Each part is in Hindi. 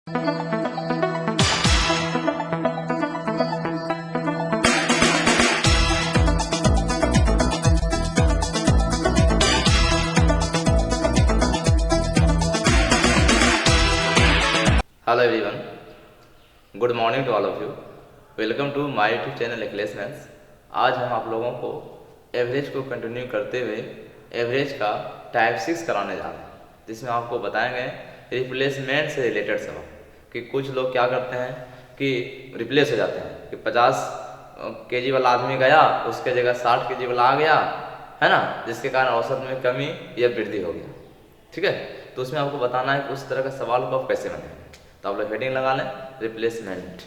Hello everyone, good morning to all of you. Welcome to my YouTube channel Ecles maths. आज हम आप लोगों को एवरेज को कंटिन्यू करते हुए एवरेज का टाइप 6 कराने जा रहे हैं, जिसमें आपको बताएंगे रिप्लेसमेंट से रिलेटेड सबक कि कुछ लोग क्या करते हैं कि रिप्लेस हो जाते हैं कि 50 केजी वाला आदमी गया, उसके जगह 60 केजी वाला आ गया, है ना, जिसके कारण औसत में कमी या वृद्धि हो गया। ठीक है, तो उसमें आपको बताना है कि उस तरह का सवाल को आप कैसे बनाएंगे। तो आप लोग हेडिंग लगा लें रिप्लेसमेंट।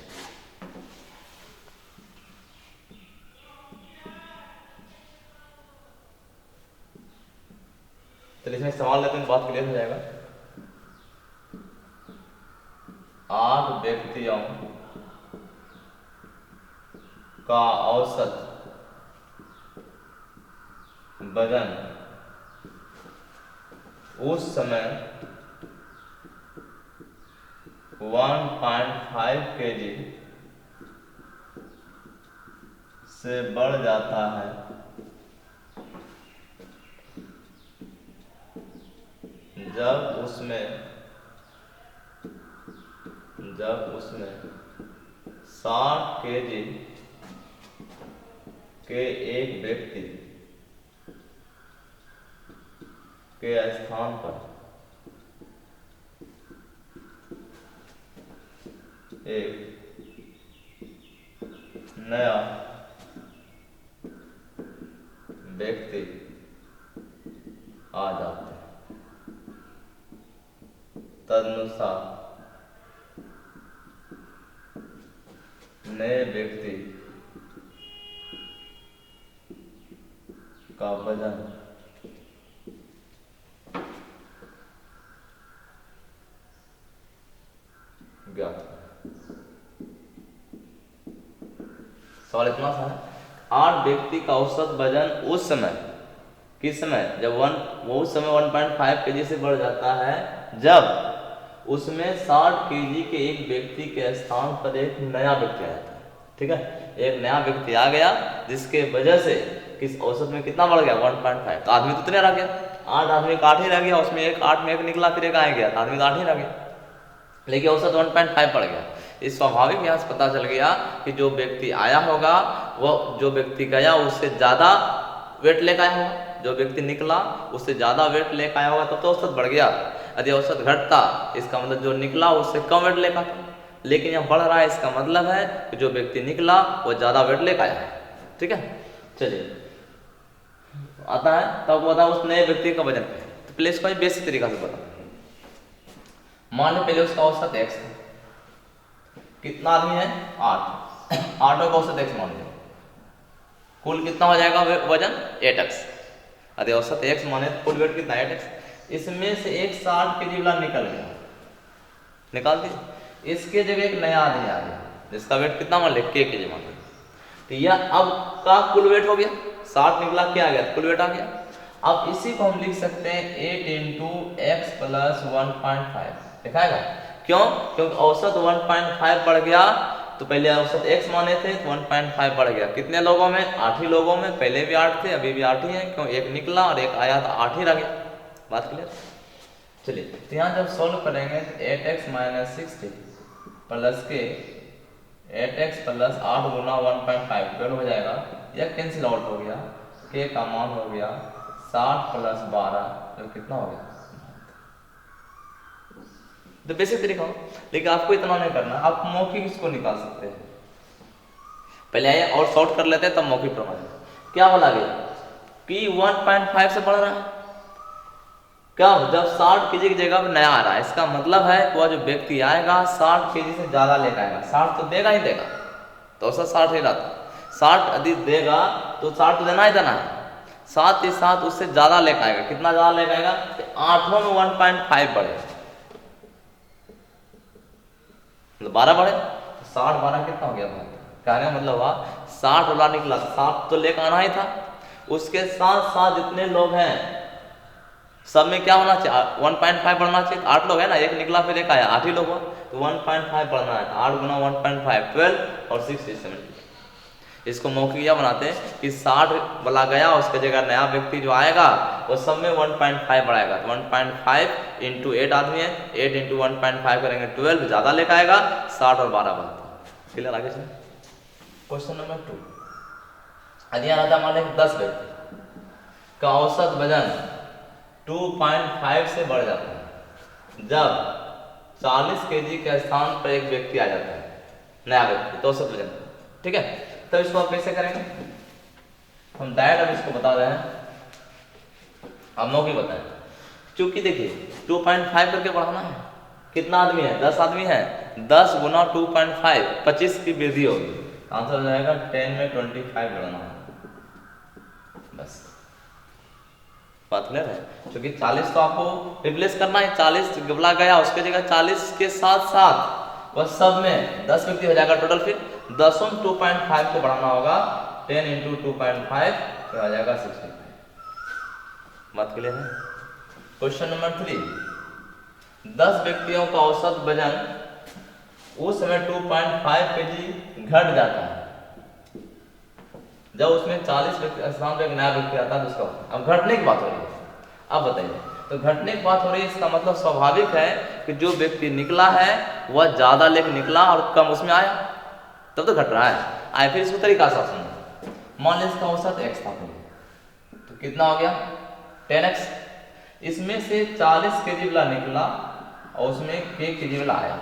तो इसमें सवाल लेते हैं, बात क्लियर हो जाएगा। 8 व्यक्तियों का औसत वजन उस समय 1.5 केजी से बढ़ जाता है जब उसमें 60 केजी के एक व्यक्ति के स्थान पर एक नया व्यक्ति आ जाता है। तदनुसार नए व्यक्ति का वजन ज्ञात। सवाल इतना सा है, 8 व्यक्ति का औसत वजन उस समय, किस समय, जब वो उस समय 1.5 केजी से बढ़ जाता है जब उसमें 60 केजी के एक व्यक्ति के स्थान पर एक नया व्यक्ति आ जाता है। ठीक है, एक नया व्यक्ति आ गया जिसके वजह से किस औसत में कितना बढ़ गया 1.5। तो आदमी तो उतने रह गया, 8 आदमी का 8 ही रह गया, उसमें एक 8 में एक निकला, फिर एक आ गया, आदमी तो 8 ही रह गया, लेकिन औसत 1.5 पड़ गया। इस स्वाभाविक यहाँ से पता चल गया कि जो व्यक्ति आया होगा वो जो व्यक्ति गया उससे ज़्यादा वेट लेकर आया होगा, जो व्यक्ति निकला उससे ज़्यादा वेट लेकर आया होगा, तब तो औसत बढ़ गया। यदि औसत घटता इसका मतलब जो निकला उससे कम वेट लेकर आता, लेकिन यहाँ बढ़ रहा है, इसका मतलब है कि जो व्यक्ति निकला वो ज़्यादा वेट लेकर आया है। ठीक है, चलिए आता है तब बता उस नए व्यक्ति का वजन। तो पहले इसको बेसिक तरीका से बता। मान लो पहले उसका औसत x है, कितना आदमी है 8, 8 का औसत x मान लो, कुल कितना हो जाएगा वजन 8x। यदि औसत x माने तो कुल वेट कितना 8x। इसमें से एक 60 केजी वाला निकल गया, निकाल दिया, इसके जगह एक नया आदमी आ गया जिसका वेट कितना मान ले k केजी मान लो। तो यह अब का कुल वेट हो गया, 60 निकला, क्या आ गया, कुल वेट आ गया। अब इसी को हम लिख सकते हैं 8 इंटू एक्स प्लस 1.5 दिखाएगा। क्यों? क्योंकि औसत 1.5 बढ़ गया, तो पहले औसत x माने थे तो 1.5 बढ़ गया। कितने लोगों में? 8 ही लोगों में, पहले भी 8 थे अभी भी 8 ही है, क्यों एक निकला और एक आया तो 8 ही रह गया। बात क्लियर? चलिए, तो यहाँ जब सोल्व करेंगे तो 8x माइनस 60 प्लस के 8x प्लस 8 गुना 1.5 12 हो जाएगा, यह कैंसिल आउट हो गया, k का मान हो गया 60 प्लस 12 तो कितना हो गया। तो बेसिक तरीका हो, लेकिन आपको इतना नहीं करना, आप मौखिक इसको निकाल सकते हैं। पहले आइए और सॉर्ट कर लेते हैं तब मौखिक प्रमाण। क्या बोला गया कि 1.5 से बढ़ रहा है, क्या जब 60 केजी की जगह पर नया आ रहा है, इसका मतलब है वह जो व्यक्ति आएगा 60 केजी से ज्यादा लेकर आएगा। 60 तो देगा ही देगा, तो औसत 60 ही रहता, 60 यदि देगा तो 60 तो देना ही देना है, साथ ही साथ उससे ज्यादा लेकर आएगा। कितना ज्यादा लेकर आएगा? 8 में 1.5 बढ़ेगा, 12 बढ़े, 60 12 कितना हो गया? कहने का मतलब हुआ 60 वाला निकला, 60 तो लेकर आना ही था, उसके साथ साथ जितने लोग हैं सब में क्या होना चाहिए, 1.5 बढ़ना चाहिए। 8 लोग है ना, एक निकला फिर एक आया, 8 ही लोग हुआ, तो 1.5 बढ़ना है। 8 गुना 1.5 12 और 6 is 70। इसको मौखिक यह बनाते हैं कि 60 वाला गया, उसके जगह नया व्यक्ति जो आएगा वो सब में 1.5 बढ़ाएगा। तो 1.5 इंटू 8 आदमी है, 8 इंटू 1.5 करेंगे 12, ज़्यादा लेकर आएगा 60 और 12 बढ़ता। क्लियर? आगे चलिए क्वेश्चन नंबर 2। यदि आता मान लें 10 व्यक्ति का औसत वजन 2.5 से बढ़ जाता है जब 40 केजी के स्थान पर एक व्यक्ति आ जाता है, नया व्यक्ति, तो औसत वजन। ठीक है, तो इसको आप कैसे करेंगे? हम डायरेक्ट अब इसको बता रहे हैं, हम लोग ही बताएं। क्योंकि देखिए 2.5 करके बढ़ाना है, कितना आदमी है? 10 आदमी है, 10 गुना 2.5 25 की वृद्धि होगी, आंसर हो जाएगा 10 में 25 बढ़ाना है। बस बात क्लियर है? क्योंकि 40 तो आपको रिप्लेस करना है, 40 गबला गया, उसके जगह 40 के साथ साथ वह सब में 10 व्यक्ति हो जाएगा टोटल। फिर 10 में 2.5 को बढ़ाना होगा, 10 इंटू 2.5 तो आ जाएगा 65। बात क्लियर है? Question number 3। 10 व्यक्तियों का औसत वजन उस समय 2.5 केजी घट जाता है जब उसमें 40 व्यक्ति स्थान पर एक नया व्यक्ति आता है। तो अब घटने की बात हो रही है। अब बताइए, तो घटने की बात हो रही है, इसका मतलब स्वाभाविक है कि जो व्यक्ति निकला है वह ज्यादा लेकर निकला और कम उसमें आया, तब तो घट रहा है। आए फिर इसको तरीका से समझो। मान लीजिए इसका औसत x था, तो कितना हो गया 10x। इसमें से 40 केजी वाला निकला और उसमें k केजी वाला आया,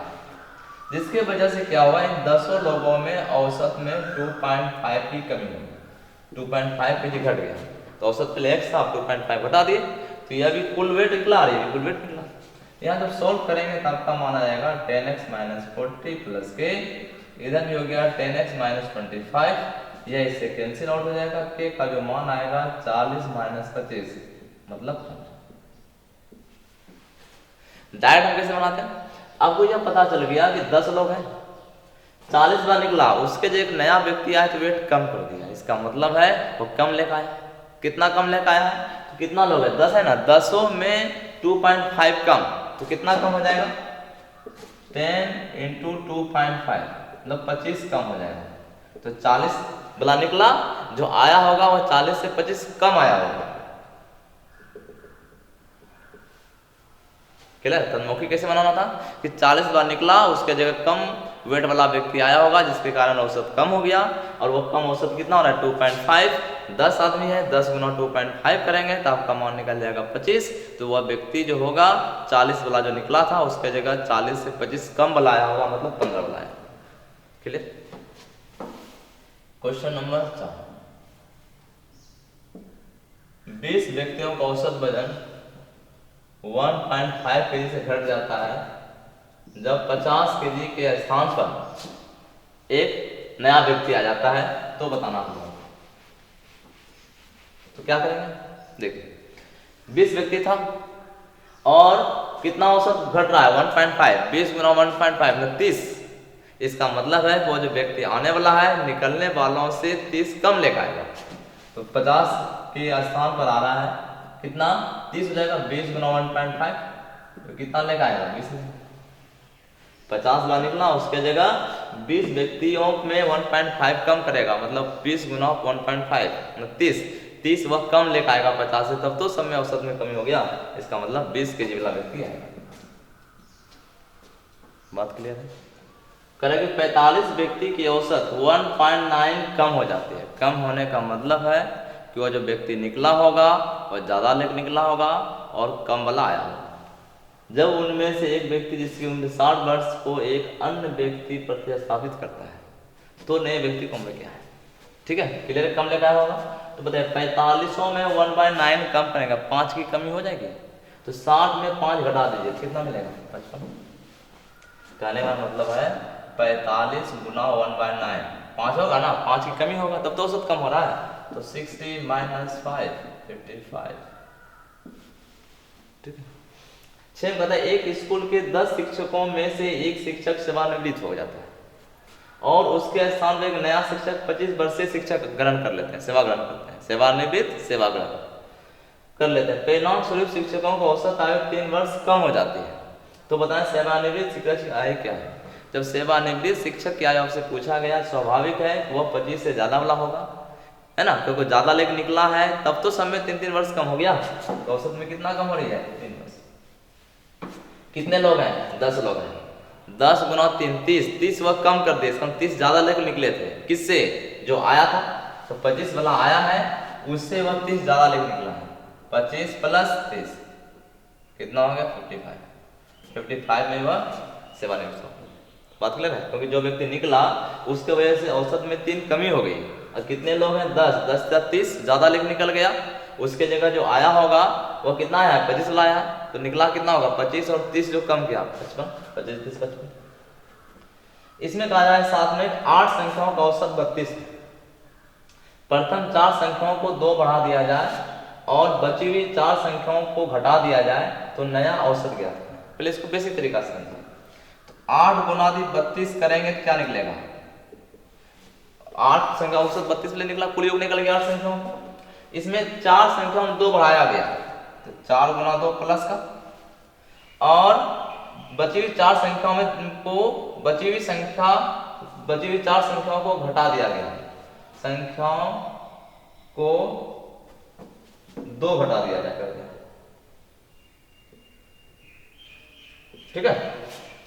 जिसके वजह से क्या हुआ, इन 10 लोगों में औसत में 2.5 की कमी हुई, 2.5 केजी घट गया। तो औसत पहले x था, आप 2.5 घटा दिए, तो यह भी कुल वेट निकला, रही है कुल वेट निकला। यहाँ जब सोल्व करेंगे तब आपका मान आ जाएगा 10x माइनस 40 प्लस k, इधर भी हो गया 10x माइनस 25, यह इससे कैंसिल आउट हो जाएगा। k का जो मान आएगा 40 माइनस 25 मतलब डायरेक्ट हम कैसे बनाते हैं? आपको यह पता चल गया कि 10 लोग हैं, 40 बार निकला, उसके जो एक नया व्यक्ति आया तो वेट कम कर दिया, इसका मतलब है वो कम लेकर आया। कितना कम लेकर आया है? तो कितना लोग है? 10 है ना, 10 में 2.5 कम, तो कितना कम हो जाएगा? 10 इंटू 2.5 मतलब 25 कम हो जाएगा। तो 40 वाला निकला, जो आया होगा वह 40 से 25 कम आया होगा। क्लियर? तन्मौखिक कैसे बनाना था कि 40 बार निकला, उसके जगह कम वेट वाला व्यक्ति आया होगा, जिसके कारण औसत कम हो गया, और वो कम औसत कितना हो रहा है 2.5। 10 आदमी है, 10 गुना 2.5 करेंगे तो आपका मान निकल जाएगा 25। तो वह व्यक्ति जो होगा 40 वाला जो निकला था उसके जगह 40 से 25 कम वाला आया होगा, मतलब 15 वाला आया। क्लियर? Question number 4। 20 व्यक्तियों का औसत वजन 1.5 केजी से घट जाता है जब 50 केजी के स्थान पर एक नया व्यक्ति आ जाता है, तो बताना होगा। तो क्या करेंगे? देखिए 20 व्यक्ति था और कितना औसत घट रहा है 1.5, 20 गुना 1.5 मतलब 30। इसका मतलब है वो जो व्यक्ति आने वाला है निकलने वालों से 30 कम लेकर आएगा। तो 50 के स्थान पर आ रहा है, कितना 30 हो जाएगा, 20 गुना 1.5 तो कितना लेकर आएगा 20। 50 बार निकला, उसके जगह 20 व्यक्तियों में 1.5 कम करेगा, मतलब 20 गुना 1.5 मतलब 30 वह कम लेकर आएगा 50 से, तब तो सब में औसत में कमी हो गया। इसका मतलब 20 केजी वाला व्यक्ति आएगा। बात क्लियर है? करेंगे 45 व्यक्ति की औसत 1.9 कम हो जाती है। कम होने का मतलब है कि वह जो व्यक्ति निकला होगा वह ज़्यादा लेकर निकला होगा और कम वाला आया होगा। जब उनमें से एक व्यक्ति जिसकी उम्र 60 वर्ष को एक अन्य व्यक्ति प्रतिस्थापित करता है तो नए व्यक्ति को उम्र क्या है? ठीक है, क्लियर? कम लेकर आया होगा तो बताइए 45 में 1/9 कम करेगा, 5 की कमी हो जाएगी, तो 60 में 5 घटा दीजिए, कितना मिलेगा 55। कहने का मतलब है 45 गुना 1/9 5 होगा ना, 5 की कमी होगा तब तो औसत कम हो रहा है, तो 60 माइनस 5 55। ठीक है। 6 बताए एक स्कूल के 10 शिक्षकों में से एक शिक्षक सेवानिवृत्त हो जाता है और उसके स्थान पर एक नया शिक्षक 25 वर्षीय शिक्षक ग्रहण कर लेते हैं, सेवा ग्रहण करते हैं। सेवानिवृत्त सेवा ग्रहण। कर लेते हैं। परिणाम स्वरूप शिक्षकों को औसत आयु 3 वर्ष कम हो जाती है। तो बताएं सेवानिवृत्त शिक्षक की आयु क्या है। जब सेवानिवृत्त शिक्षक की आयु आपसे पूछा गया, स्वाभाविक है वह 25 से ज्यादा वाला होगा, है ना, क्योंकि ज्यादा लेख निकला है तब तो सब में 3-3 वर्ष कम हो गया। तो औसत में कितना कम हो रही है? 3 वर्ष। कितने लोग हैं? 10 लोग हैं। 10 गुना 3 30, 30 वह कम कर दिए, इसका 30 ज्यादा लेख निकले थे। किससे? जो आया था, तो 25 वाला आया है उससे वह 30 ज्यादा लेख निकला है। 25 प्लस 30 कितना हो गया? 55 में वह सेवानिवृत्त हो। बात क्लियर है? क्योंकि जो व्यक्ति निकला उसके वजह से औसत में 3 कमी हो गई। और कितने लोग हैं? 10 या 30 ज्यादा लेख निकल गया, उसके जगह जो आया होगा वो कितना आया? 25 लाया, तो निकला कितना होगा? 25 और 30 जो कम किया 55, 25 30 55। इसमें कहा जाए साथ में 8 संख्याओं का औसत 32 है। प्रथम 4 संख्याओं को 2 बढ़ा दिया जाए और बची हुई 4 संख्याओं को घटा दिया जाए तो नया औसत ज्ञात करें। पहले इसको बेसिक तरीका से समझें। तो 8 गुना 32 करेंगे तो क्या निकलेगा? 8 संख्या औसत 32 ले निकला, कुल योग निकल गया 8 संख्याओं का। इसमें 4 संख्याओं में 2 बढ़ाया गया, तो 4 गुना 2 प्लस का, और बची हुई 4 संख्याओं में को बची हुई 4 संख्याओं को घटा दिया गया, संख्याओं को 2 घटा दिया जाएगा। ठीक है,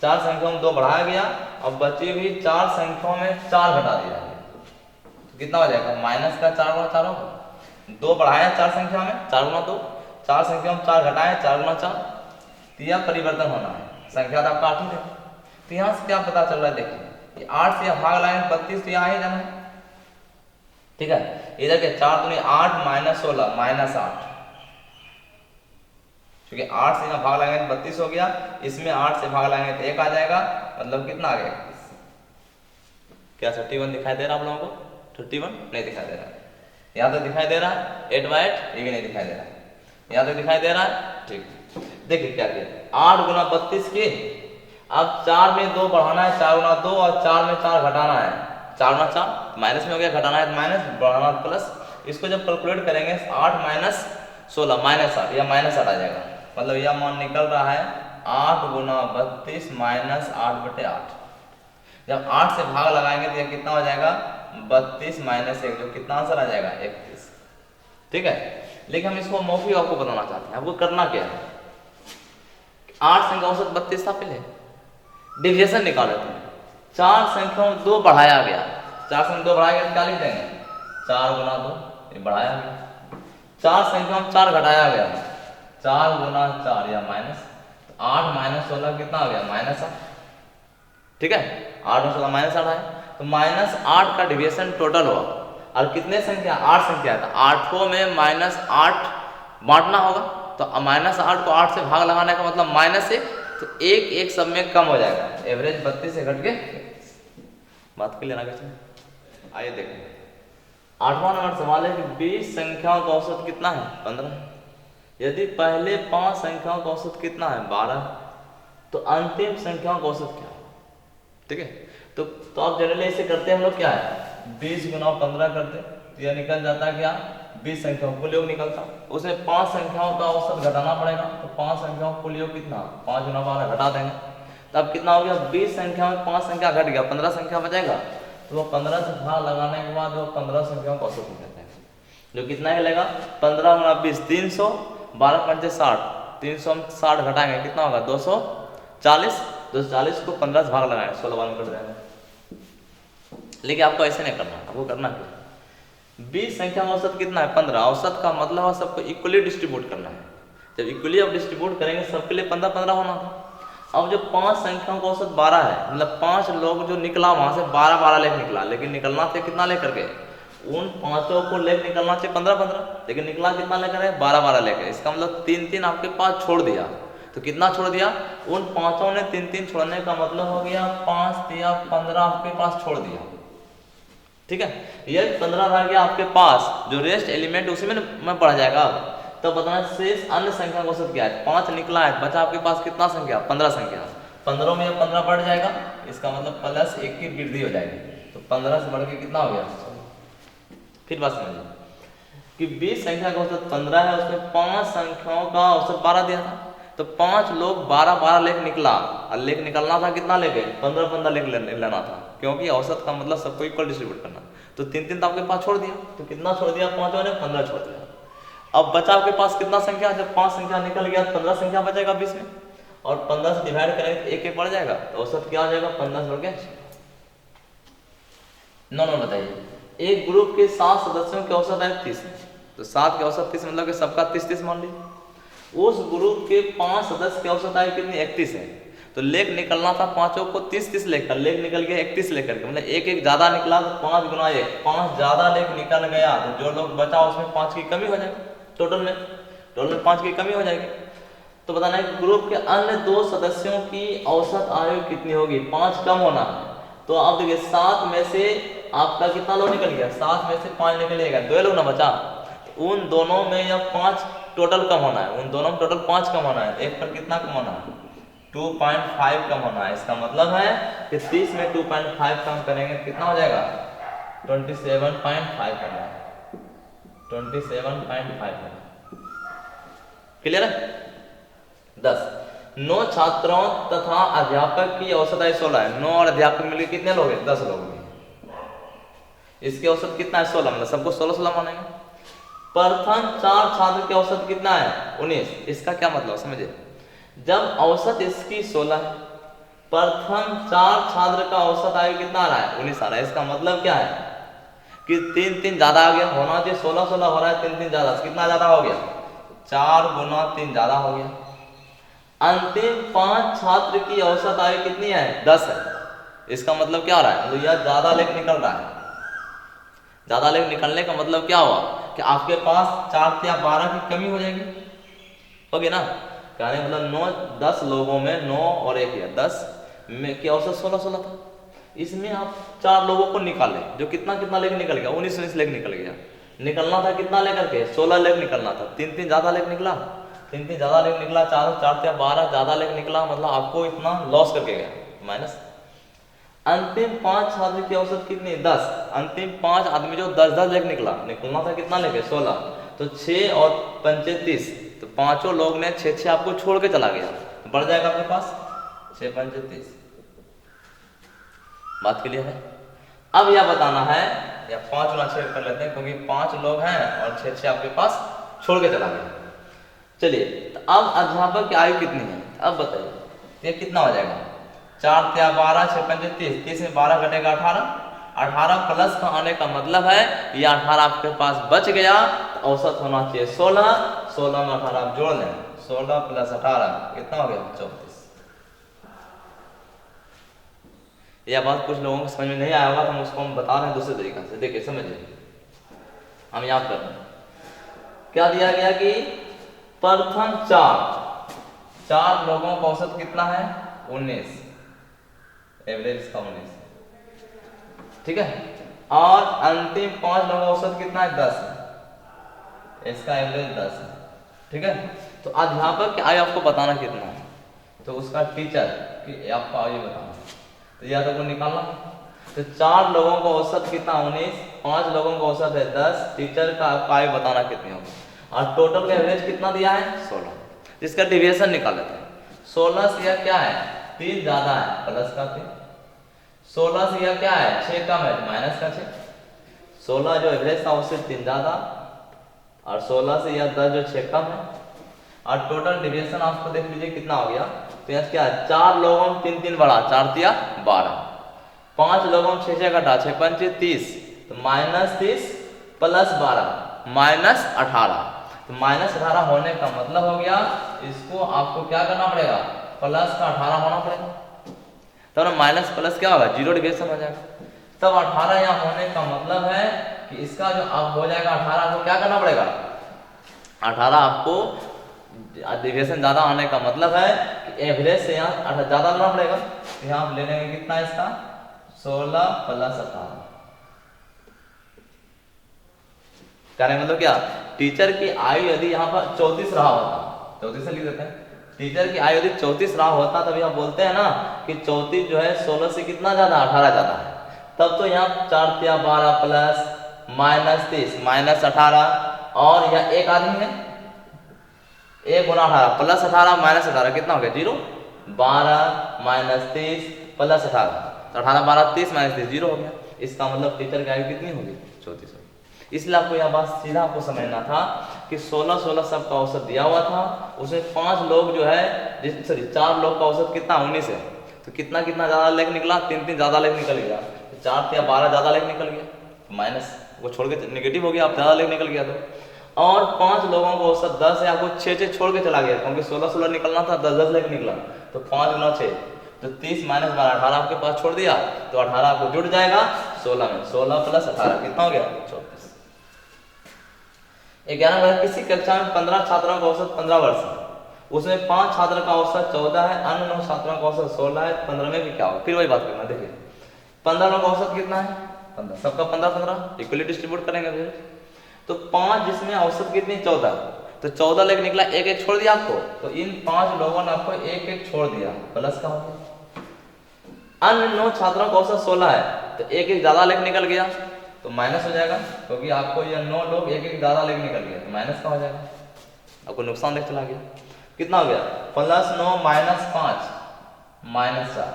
4 संख्याओं में 2 बढ़ाया गया और बची हुई 4 संख्याओं में 4 घटा दिया गया, तो कितना हो जाएगा? माइनस का 4 गुना 4 होगा। 2 बढ़ाया 4 संख्या में, 4 गुना 2, 4 संख्या में 4 घटाए 4 गुना 4, तो यह परिवर्तन होना है। संख्या तो आपका 8 ही है। तो यहाँ से क्या पता चल रहा है? देखिए 8 से भाग लाएंगे 32 तो यहाँ ही जाना है। ठीक है, इधर के 4 दूनी 8 माइनस 16 माइनस 8, क्योंकि 8 से यहाँ भाग लाएंगे 32 हो गया, इसमें 8 से भाग लाएंगे तो 1 आ जाएगा, मतलब कितना आ गया? क्या 31 दिखाई दे रहा आप लोगों को? 31 नहीं दिखाई दे रहा है। यहाँ तो दिखाई दे रहा है 8/8, ये भी नहीं दिखाई दे रहा है। यहाँ तो दिखाई दे रहा है। ठीक, देखिए क्या किया, 8 गुना 32 के, अब 4 में 2 बढ़ाना है, 4 गुना 2, और 4 में 4 घटाना है, 4 गुना 4 माइनस में हो गया, घटाना है तो माइनस, बढ़ाना प्लस। इसको जब कैलकुलेट करेंगे 8 माइनस 16 माइनस 8, या माइनस 8 आ जाएगा, मतलब यह मान निकल रहा है 8 गुना 32 माइनस 8/8। जब 8 से भाग लगाएंगे तो यह कितना हो जाएगा? 32 माइनस 1, जो कितना आंसर आ जाएगा? 31। ठीक है, लेकिन हम इसको मौखिक आपको बताना चाहते हैं। आपको करना क्या है? 8 संख्या औसत 32 था, पहले डिविजन निकाले थे। 4 संख्याओं में 2 बढ़ाया गया, 4 संख्या 2 बढ़ाया गया, क्या लिख देंगे? 4 गुना 2, ये बढ़ाया गया। 4 संख्याओं में 4 घटाया गया, 4 गुना 4 या माइनस, 8 माइनस 16 कितना आ गया? माइनस 8। ठीक है, 8 और 16 माइनस 8 आया, तो माइनस 8 का डिविजन टोटल हुआ। और कितने संख्या? 8 संख्या है, तो 8 में माइनस 8 बांटना होगा, तो माइनस 8 को 8 से भाग लगाने का मतलब माइनस 1, तो 1 सब में कम हो जाएगा, एवरेज 32 से घट के। बात के लेना कैसे? आइए देखें, 8वां नंबर सवाल है कि 20 संख्याओं का औसत कितना है? 15। यदि पहले 5 संख्याओं का औसत कितना है? 12, तो अंतिम संख्याओं का औसत क्या है? ठीक है, तो आप जनरली ऐसे करते हैं हम लोग, क्या है? 20 गुना 15 करते, तो यह निकल जाता है क्या? 20 संख्याओं कुल योग निकलता, उसमें 5 संख्याओं का औसत घटाना पड़ेगा, तो 5 संख्याओं कुल योग कितना? 5 गुना 12 घटा देंगे, तब कितना हो गया? 20 संख्या में 5 संख्या घट गया, 15 संख्या बचेगा, तो वो 15 से भाग लगाने के बाद वो 15 संख्याओं का औसत निकलता है, जो कितना मिलेगा? 15 गुना 20 300, 12 पंचे 60, 300 में 60 घटाएंगे कितना होगा? 240, 240 को 15 से भाग लगाएंगे, 16 बार में कट जाएगा। लेकिन आपको ऐसे नहीं करना, आपको करना क्या? 20 संख्या में औसत कितना है? 15। औसत का मतलब है सबको इक्वली डिस्ट्रीब्यूट करना है। जब इक्वली आप डिस्ट्रीब्यूट करेंगे सबके लिए 15-15 होना था। अब जो 5 संख्याओं का औसत 12 है, मतलब 5 लोग जो निकला वहां से 12-12 लेख निकला, लेकिन निकलना थे कितना लेकर के? उन 5 को लेख निकलना चाहिए 15-15, लेकिन निकला कितना लेकर? 12-12 लेकर। इसका मतलब 3-3 आपके पास छोड़ दिया, तो कितना छोड़ दिया? उन 5 ने 3-3 छोड़ने का मतलब हो गया 5 या 15 आपके पास छोड़ दिया। ठीक है, ये 15 रह गया आपके पास, जो रेस्ट एलिमेंट उसी में पढ़ जाएगा। तो बताना शेष अन्य संख्या का औसत क्या है? 5 निकला है, बचा आपके पास कितना संख्या? 15 संख्या। 15 में 15 बढ़ जाएगा, इसका मतलब प्लस 1 की वृद्धि हो जाएगी, तो 15 से बढ़ के कितना हो गया? फिर बात समझिए, कि 20 संख्या का औसत 15 है, उसमें 5 संख्याओं का औसत 12 दिया था, तो 5 लोग 12 लेख निकला, और लेख निकलना था कितना लेके 15 लेख लेना था, क्योंकि औसत का मतलब सबको इक्वल डिस्ट्रीब्यूट करना। तो 3 तो आपके पास छोड़ दिया, तो कितना छोड़ दिया, 5 ने 15 छोड़ दिया। अब बचा आपके पास कितना संख्या, जब 5 संख्या निकल गया 15 संख्या बचेगा 20 में, और 15 से डिवाइड करेंगे तो एक बढ़ जाएगा, तो औसत क्या हो जाएगा 15 से बढ़ गया। नो बताइए, एक ग्रुप के 7 सदस्यों की औसत है 30, तो 7 की औसत 30 मतलब कि सबका 30 मान लीजिए। उस ग्रुप के 5 सदस्य की औसत आयु कितनी 31 है, तो लेख निकलना था पांचों को 30 लेकर, लेख निकल गया 31 लेकर के, मतलब एक ज्यादा निकला तो 5 गुना 1, 5 ज्यादा लेख निकल गया, तो जो लोग बचा उसमें 5 की कमी हो जाएगी, टोटल में 5 की कमी हो जाएगी। तो बताना है कि ग्रुप के अन्य 2 सदस्यों की औसत आयु कितनी होगी, 5 कम होना है। तो अब देखिए 7 में से आपका कितना लोग निकल गया, 7 में से 5 निकलेगा, 2 लोग ना बचा, तो उन दोनों में या 5 टोटल कम होना है, उन दोनों में टोटल 5 कम होना है, एक पर कितना कम होना है 2.5 कम होना है। इसका मतलब है कि 30 में 2.5 कम करेंगे कितना हो जाएगा 27.5 करना है, 27.5 क्लियर है। 10 9 छात्रों तथा अध्यापक की औसत आयु 16 है, 9 और अध्यापक मिलकर कितने लोग हैं 10 लोग हैं, इसकी औसत कितना है 16, मतलब सबको 16 मानेंगे। प्रथम 4 छात्र की औसत कितना है 19, इसका क्या मतलब समझिए, जब औसत इसकी 16 है, प्रथम 4 छात्र का औसत आयु कितना आ रहा है 19 आ रहा है, इसका मतलब क्या है कि 3 ज्यादा आ गया, होना चाहिए 16 हो रहा है, 3 ज्यादा, कितना ज्यादा हो गया 4 गुना 3 ज्यादा हो गया। अंतिम 5 छात्र की औसत आयु कितनी है 10 है, इसका मतलब क्या हो रहा है, तो यह ज्यादा लेख निकल रहा है, ज्यादा लेख निकलने का मतलब क्या हुआ कि आपके पास 4 या 12 की कमी हो जाएगी, होगी ना, कहने मतलब 10 लोगों में 9 और 1 या 10 में की औसत 16 था, इसमें आप 4 लोगों को निकाले, जो कितना लेख निकल गया 19 लेख निकल गया, निकलना था कितना लेकर के 16 लेख निकलना था, 3 ज्यादा लेख निकला, 3 ज्यादा लेख निकला, 4 या 12 ज्यादा लेख निकला, मतलब आपको इतना लॉस करके गया माइनस। अंतिम 5 छात्र की औसत कितनी 10, अंतिम 5 आदमी जो 10 लेख निकलना था कितना लेके 16, तो 6 और 5 30, तो पांचों लोग ने 6 आपको छोड़ के चला गया, तो बढ़ जाएगा आपके पास 6 5 30, बात क्लियर है। अब यह बताना है, या 5 गुना 6 कर लेते हैं क्योंकि 5 लोग हैं और 6 आपके पास छोड़ के चला गया। चलिए तो अब अध्यापक की आयु कितनी है, अब बताइए ये कितना हो जाएगा 4 या 12 6 5 30, 30 में 12 घटेगा 18, 18 प्लस का आने का मतलब है ये 18 आपके पास बच गया, तो औसत होना चाहिए 16, 16 में 18 आप जोड़ लें, 16 प्लस 18 कितना हो गया 34। यह बात कुछ लोगों को समझ में नहीं आया होगा, तो हम उसको हम बता रहे हैं दूसरे तरीका से, देखिए समझिए, हम याद कर रहे हैं क्या दिया गया कि प्रथम 4 लोगों का औसत कितना है 19, एवरेज इसका 19, ठीक है, और अंतिम 5 लोगों का औसत कितना है 10, इसका एवरेज 10 है, ठीक है। तो अध्यापक की आयु आपको बताना कितना है, तो उसका टीचर की आपको आयु बताना, तो या तो निकालना, तो 4 लोगों का औसत कितना 19, 5 लोगों का औसत है 10, टीचर का आयु बताना कितनी होगी, और टोटल का एवरेज कितना दिया है 16, जिसका डिविएशन निकाल लेते हैं। 16 से यह क्या है 3 ज्यादा है प्लस का 3, 16 से यह क्या है 6 कम है माइनस का 6, 16 जो एवरेज था उससे 3 ज्यादा, और 16 से यह 10 जो 6 कम है, और टोटल डिविएशन आपको देख लीजिए कितना हो गया, तो यहाँ क्या है 4 लोगों में 3 बढ़ा, 4 या 12, 5 लोगों में 6 घटा 6 5 30, तो माइनस 30 प्लस 12 माइनस 18, तो माइनस 18 होने का मतलब हो गया इसको आपको क्या करना पड़ेगा प्लस का 18 होना पड़ेगा, तब ना माइनस प्लस क्या होगा 0 डिविएशन हो जाएगा, तब 18 यहाँ होने का मतलब है कि इसका जो अब हो जाएगा 18 को क्या करना पड़ेगा 18 आपको डिविएशन ज्यादा आने का मतलब है कि एवरेज से यहाँ ज्यादा लेना पड़ेगा, तो यहाँ आप ले लेंगे कितना इसका 16 प्लस 18, कहने मतलब क्या टीचर की आयु यदि यहाँ पर 34 रहा होता, 34 से लिख देते हैं, टीचर की आयु यदि 34 रहा होता तभी हम बोलते हैं ना कि 34 जो है 16 से कितना ज्यादा 18 ज्यादा है, तब तो यहाँ 4 या 12 प्लस माइनस 30 माइनस 18 और यह एक आदमी है, 1 गुना 18 प्लस 18 माइनस 18 कितना हो गया 0, 12 माइनस 30 प्लस 18, तो 18 12 30 माइनस 30 0 हो गया। इसका मतलब टीचर की आयु कितनी होगी 34 होगी। इसलिए आपको यह बात सीधा आपको समझना था कि 16 सबका औसत दिया हुआ था, उसमें 5 लोग जो है सॉरी 4 लोग का औसत कितना 19 है, तो कितना कितना ज्यादा लेख निकला, 3 4 ज्यादा लेख निकल गया, 4 या 12 ज्यादा लेख निकल गया, माइनस वो छोड़ के नेगेटिव हो गया, आप ज्यादा लेख निकल गया तो। और 5 लोगों को औसत 10 है, आपको 6 छोड़ के चला गया क्योंकि 16 निकलना था, 10 लेख निकला, तो 5 गुना 6 तो 30 माइनस 12 18 आपके पास छोड़ दिया, तो 18 आपको जुड़ जाएगा 16 में, 16 प्लस 18 कितना हो गया 34। 11 किसी कक्षा में 15 छात्रों का औसत 15 वर्ष है, उसमें 5 छात्र का औसत 14 है, अन्य 9 छात्रों का औसत 16 है, 15 में भी क्या होगा, फिर वही बात करना। देखिए 15 का औसत कितना है 15, सबका 15 इक्वली डिस्ट्रीब्यूट करेंगे फिर, तो 5 जिसमें औसत कितनी 14, तो 14 लेके निकला, एक छोड़ दिया आपको, तो इन 5 लोगों ने आपको एक छोड़ दिया, प्लस का हो गया। अन्य 9 छात्रों का औसत 16 है, तो एक ज्यादा लेके निकल गया, तो माइनस हो जाएगा क्योंकि आपको ये 9 लोग एक ज्यादा लेके निकल गया, तो माइनस का हो जाएगा, आपको नुकसान देख चला गया। कितना हो गया +9 माइनस 5 माइनस 4,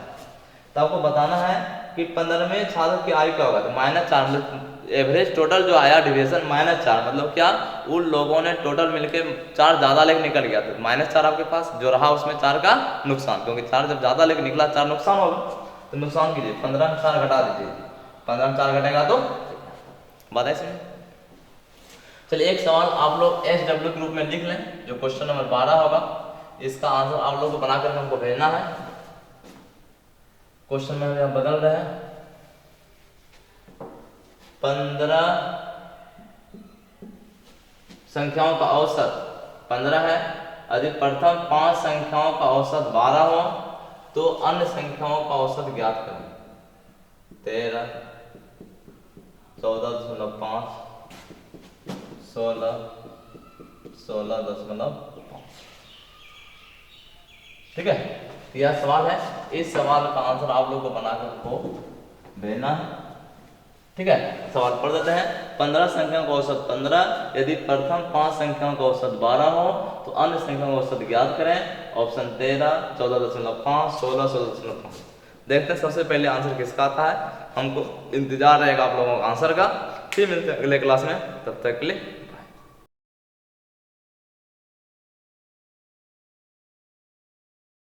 तो आपको बताना है कि 15वें छात्र की आयु क्या होगा, तो -4 मतलब एवरेज टोटल जो आया डिविजन -4 मतलब क्या, उन लोगों ने टोटल मिलके 4 ज्यादा लेके निकल गया, तो -4 आपके पास जो रहा उसमें 4 का नुकसान, क्योंकि 4 जब ज्यादा लेके निकला 4 नुकसान होगा, तो नुकसान कीजिए 15 में 4 घटा दीजिए, 15 में 4 घटेगा तो बात है समझ। चलिए एक सवाल आप लोग SW ग्रुप में लिख लें, जो क्वेश्चन नंबर 12 होगा, इसका आंसर आप लोग को बनाकर हमको भेजना है। क्वेश्चन में हम बदल रहे हैं, 15 संख्याओं का औसत 15 है, यदि प्रथम 5 संख्याओं का औसत 12 हो तो अन्य संख्याओं का औसत ज्ञात करें। 13 14.5 16 16.5, ठीक है, यह सवाल है। इस सवाल का आंसर आप लोग को बनाकर को भेजना है, ठीक है। सवाल पढ़ देते हैं, 15 संख्याओं का औसत 15, यदि प्रथम 5 संख्याओं का औसत 12 हो तो अन्य संख्याओं का औसत ज्ञात करें। ऑप्शन 13 14.5 16 16.5। देखते हैं सबसे पहले आंसर किसका आता है, हमको इंतजार रहेगा आप लोगों का आंसर का। फिर मिलते हैं अगले क्लास में, तब तक के लिए